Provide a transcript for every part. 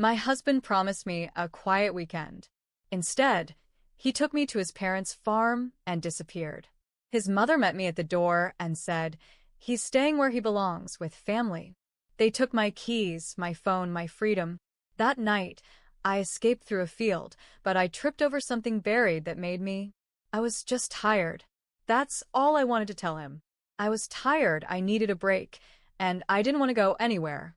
My husband promised me a quiet weekend. Instead, he took me to his parents' farm and disappeared. His mother met me at the door and said, "He's staying where he belongs, with family." They took my keys, my phone, my freedom. That night, I escaped through a field, but I tripped over something buried that made me. I was just tired. That's all I wanted to tell him. I was tired, I needed a break, and I didn't want to go anywhere.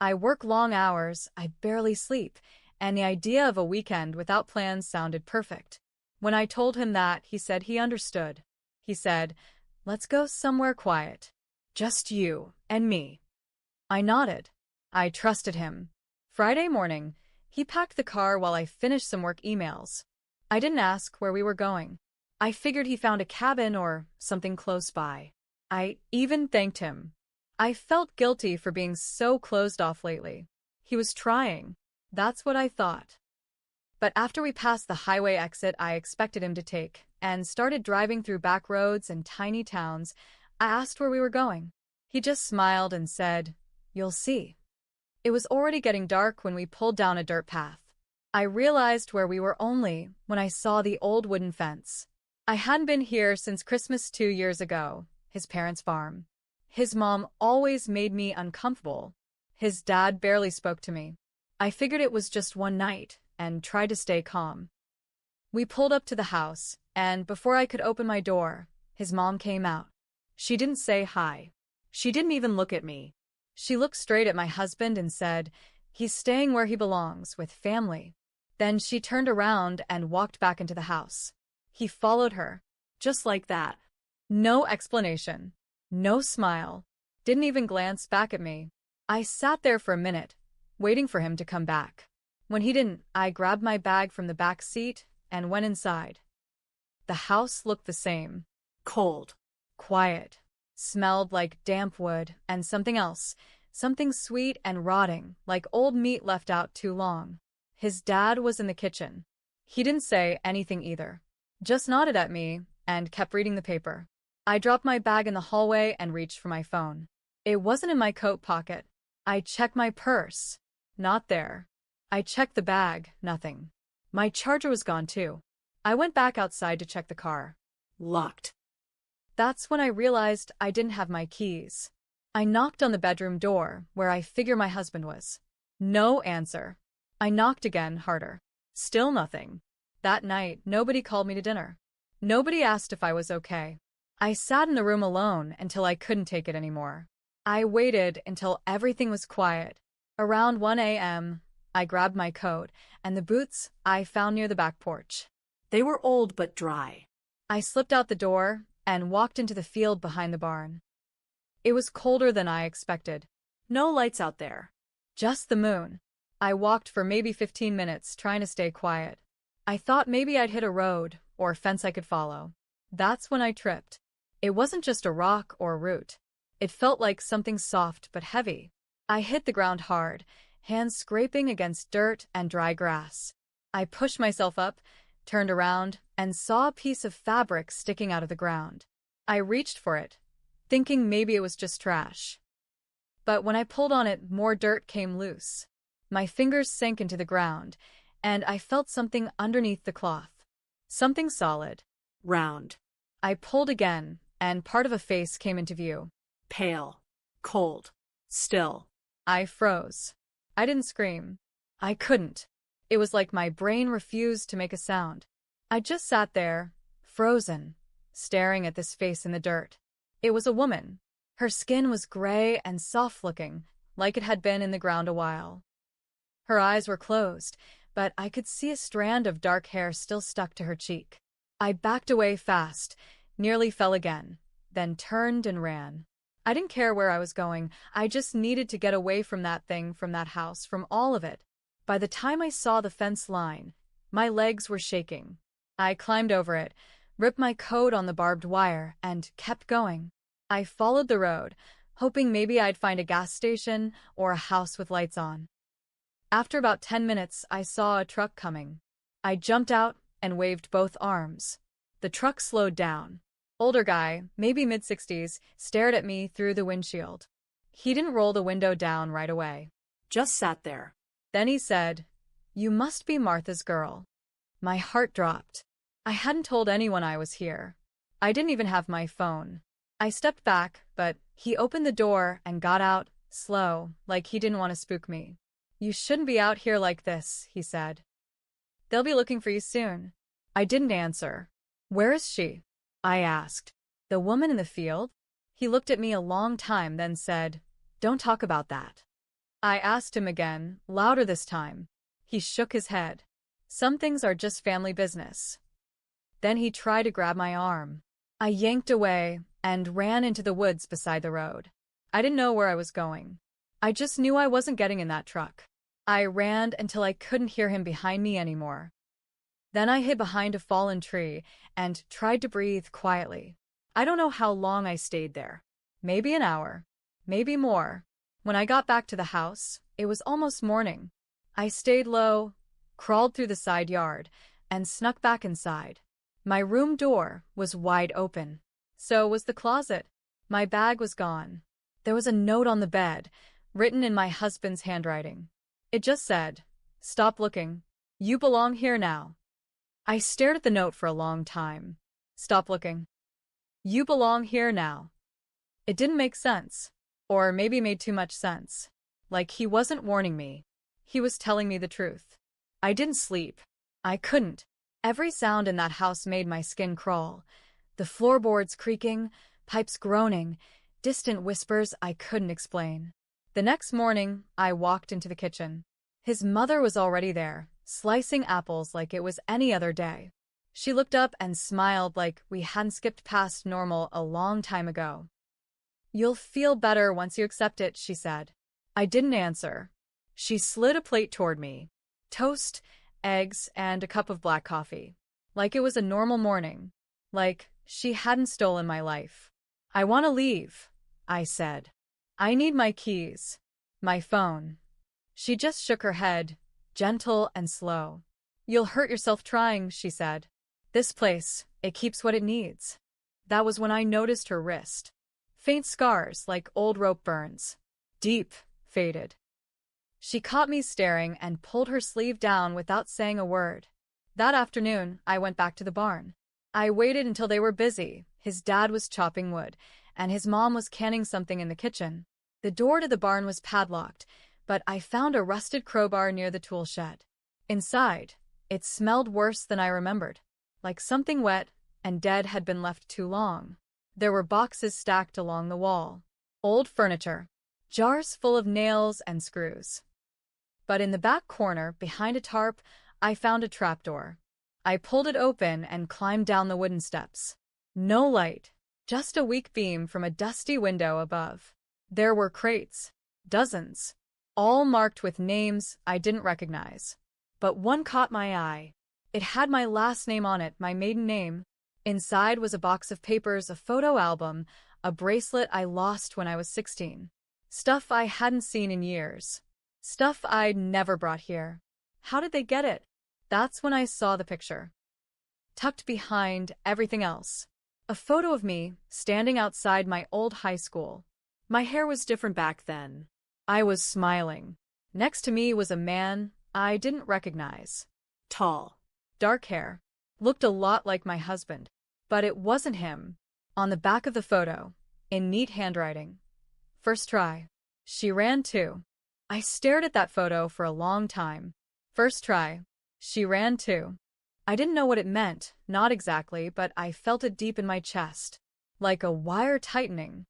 I work long hours, I barely sleep, and the idea of a weekend without plans sounded perfect. When I told him that, he said he understood. He said, "Let's go somewhere quiet. Just you and me." I nodded. I trusted him. Friday morning, he packed the car while I finished some work emails. I didn't ask where we were going. I figured he found a cabin or something close by. I even thanked him. I felt guilty for being so closed off lately. He was trying. That's what I thought. But after we passed the highway exit I expected him to take and started driving through back roads and tiny towns, I asked where we were going. He just smiled and said, "You'll see." It was already getting dark when we pulled down a dirt path. I realized where we were only when I saw the old wooden fence. I hadn't been here since Christmas 2 years ago, his parents' farm. His mom always made me uncomfortable. His dad barely spoke to me. I figured it was just one night and tried to stay calm. We pulled up to the house, and before I could open my door, his mom came out. She didn't say hi. She didn't even look at me. She looked straight at my husband and said, "He's staying where he belongs, with family." Then she turned around and walked back into the house. He followed her. Just like that. No explanation. No smile. Didn't even glance back at me. I sat there for a minute, waiting for him to come back. When he didn't, I grabbed my bag from the back seat and went inside. The house looked the same. Cold. Quiet. Smelled like damp wood and something else. Something sweet and rotting, like old meat left out too long. His dad was in the kitchen. He didn't say anything either. Just nodded at me and kept reading the paper. I dropped my bag in the hallway and reached for my phone. It wasn't in my coat pocket. I checked my purse. Not there. I checked the bag. Nothing. My charger was gone too. I went back outside to check the car. Locked. That's when I realized I didn't have my keys. I knocked on the bedroom door, where I figure my husband was. No answer. I knocked again, harder. Still nothing. That night, nobody called me to dinner. Nobody asked if I was okay. I sat in the room alone until I couldn't take it anymore. I waited until everything was quiet. Around 1 a.m., I grabbed my coat and the boots I found near the back porch. They were old but dry. I slipped out the door and walked into the field behind the barn. It was colder than I expected. No lights out there. Just the moon. I walked for maybe 15 minutes trying to stay quiet. I thought maybe I'd hit a road or a fence I could follow. That's when I tripped. It wasn't just a rock or a root. It felt like something soft but heavy. I hit the ground hard, hands scraping against dirt and dry grass. I pushed myself up, turned around, and saw a piece of fabric sticking out of the ground. I reached for it, thinking maybe it was just trash. But when I pulled on it, more dirt came loose. My fingers sank into the ground, and I felt something underneath the cloth. Something solid. Round. I pulled again, and part of a face came into view. Pale. Cold. Still. I froze. I didn't scream. I couldn't. It was like my brain refused to make a sound. I just sat there, frozen, staring at this face in the dirt. It was a woman. Her skin was gray and soft-looking, like it had been in the ground a while. Her eyes were closed, but I could see a strand of dark hair still stuck to her cheek. I backed away fast, nearly fell again, then turned and ran. I didn't care where I was going. I just needed to get away from that thing, from that house, from all of it. By the time I saw the fence line, my legs were shaking. I climbed over it, ripped my coat on the barbed wire, and kept going. I followed the road, hoping maybe I'd find a gas station or a house with lights on. After about 10 minutes, I saw a truck coming. I jumped out and waved both arms. The truck slowed down. Older guy, maybe mid-60s, stared at me through the windshield. He didn't roll the window down right away. Just sat there. Then he said, "You must be Martha's girl." My heart dropped. I hadn't told anyone I was here. I didn't even have my phone. I stepped back, but he opened the door and got out, slow, like he didn't want to spook me. "You shouldn't be out here like this," he said. "They'll be looking for you soon." I didn't answer. "Where is she?" I asked. "The woman in the field?" He looked at me a long time, then said, "Don't talk about that." I asked him again, louder this time. He shook his head. "Some things are just family business." Then he tried to grab my arm. I yanked away and ran into the woods beside the road. I didn't know where I was going. I just knew I wasn't getting in that truck. I ran until I couldn't hear him behind me anymore. Then I hid behind a fallen tree and tried to breathe quietly. I don't know how long I stayed there. Maybe an hour. Maybe more. When I got back to the house, it was almost morning. I stayed low, crawled through the side yard, and snuck back inside. My room door was wide open. So was the closet. My bag was gone. There was a note on the bed, written in my husband's handwriting. It just said, "Stop looking. You belong here now." I stared at the note for a long time. Stop looking. You belong here now. It didn't make sense. Or maybe made too much sense. Like he wasn't warning me. He was telling me the truth. I didn't sleep. I couldn't. Every sound in that house made my skin crawl. The floorboards creaking, pipes groaning, distant whispers I couldn't explain. The next morning, I walked into the kitchen. His mother was already there, slicing apples like it was any other day. She looked up and smiled like we hadn't skipped past normal a long time ago. "You'll feel better once you accept it," she said. I didn't answer. She slid a plate toward me. Toast, eggs, and a cup of black coffee. Like it was a normal morning. Like she hadn't stolen my life. "I want to leave," I said. "I need my keys. My phone." She just shook her head, gentle and slow. "You'll hurt yourself trying," she said. "This place, it keeps what it needs." That was when I noticed her wrist. Faint scars like old rope burns. Deep, faded. She caught me staring and pulled her sleeve down without saying a word. That afternoon, I went back to the barn. I waited until they were busy. His dad was chopping wood, and his mom was canning something in the kitchen. The door to the barn was padlocked, but I found a rusted crowbar near the tool shed. Inside, it smelled worse than I remembered, like something wet and dead had been left too long. There were boxes stacked along the wall. Old furniture. Jars full of nails and screws. But in the back corner, behind a tarp, I found a trapdoor. I pulled it open and climbed down the wooden steps. No light, just a weak beam from a dusty window above. There were crates. Dozens. All marked with names I didn't recognize. But one caught my eye. It had my last name on it, my maiden name. Inside was a box of papers, a photo album, a bracelet I lost when I was 16. Stuff I hadn't seen in years. Stuff I'd never brought here. How did they get it? That's when I saw the picture. Tucked behind everything else. A photo of me standing outside my old high school. My hair was different back then. I was smiling. Next to me was a man I didn't recognize. Tall. Dark hair. Looked a lot like my husband. But it wasn't him. On the back of the photo, in neat handwriting. "First try." She ran too. I stared at that photo for a long time. First try. She ran too. I didn't know what it meant, not exactly, but I felt it deep in my chest. Like a wire tightening.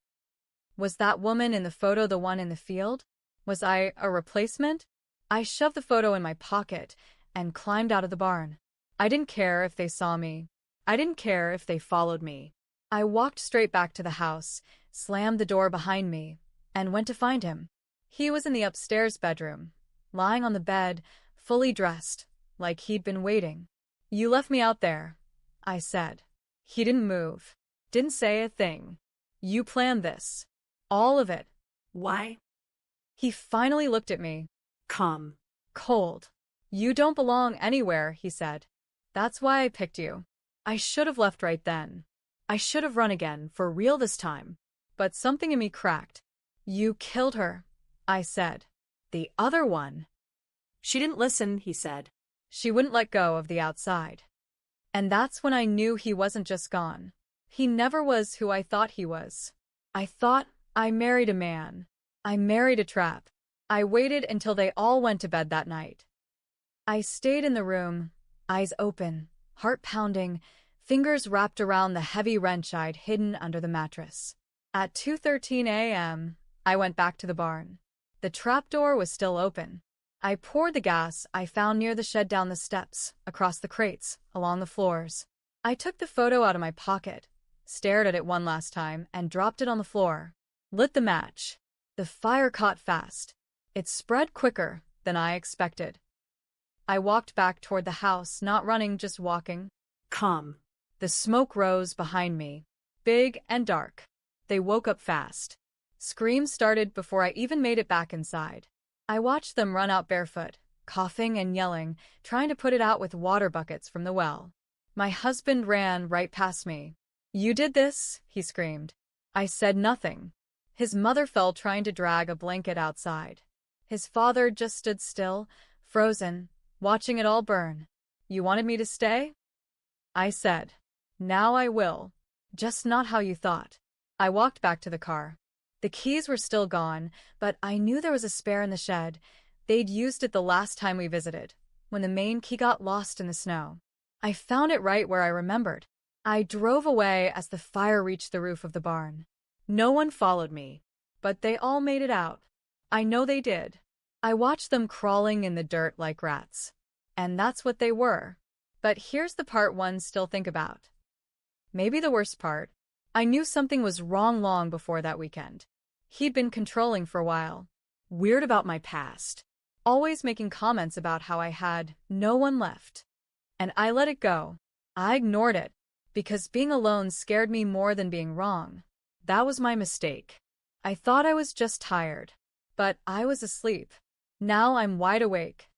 Was that woman in the photo the one in the field? Was I a replacement? I shoved the photo in my pocket and climbed out of the barn. I didn't care if they saw me. I didn't care if they followed me. I walked straight back to the house, slammed the door behind me, and went to find him. He was in the upstairs bedroom, lying on the bed, fully dressed, like he'd been waiting. "You left me out there," I said. He didn't move. Didn't say a thing. "You planned this. All of it." "Why?" He finally looked at me. "Calm." Cold. "You don't belong anywhere," he said. "That's why I picked you." I should have left right then. I should have run again, for real this time. But something in me cracked. "You killed her," I said. "The other one." She didn't listen, he said. She wouldn't let go of the outside. And that's when I knew he wasn't just gone. He never was who I thought he was. I thought I married a man. I married a trap. I waited until they all went to bed that night. I stayed in the room, eyes open, heart pounding, fingers wrapped around the heavy wrench I'd hidden under the mattress. At 2:13 a.m., I went back to the barn. The trapdoor was still open. I poured the gas I found near the shed down the steps, across the crates, along the floors. I took the photo out of my pocket, stared at it one last time, and dropped it on the floor. Lit the match. The fire caught fast. It spread quicker than I expected. I walked back toward the house, not running, just walking. Come. The smoke rose behind me, big and dark. They woke up fast. Screams started before I even made it back inside. I watched them run out barefoot, coughing and yelling, trying to put it out with water buckets from the well. My husband ran right past me. "You did this?" he screamed. I said nothing. His mother fell trying to drag a blanket outside. His father just stood still, frozen, watching it all burn. "You wanted me to stay?" I said. "Now I will. Just not how you thought." I walked back to the car. The keys were still gone, but I knew there was a spare in the shed. They'd used it the last time we visited, when the main key got lost in the snow. I found it right where I remembered. I drove away as the fire reached the roof of the barn. No one followed me, but they all made it out. I know they did. I watched them crawling in the dirt like rats. And that's what they were. But here's the part ones still think about. Maybe the worst part. I knew something was wrong long before that weekend. He'd been controlling for a while, weird about my past, always making comments about how I had no one left. And I let it go. I ignored it, because being alone scared me more than being wrong. That was my mistake. I thought I was just tired, but I was asleep. Now I'm wide awake,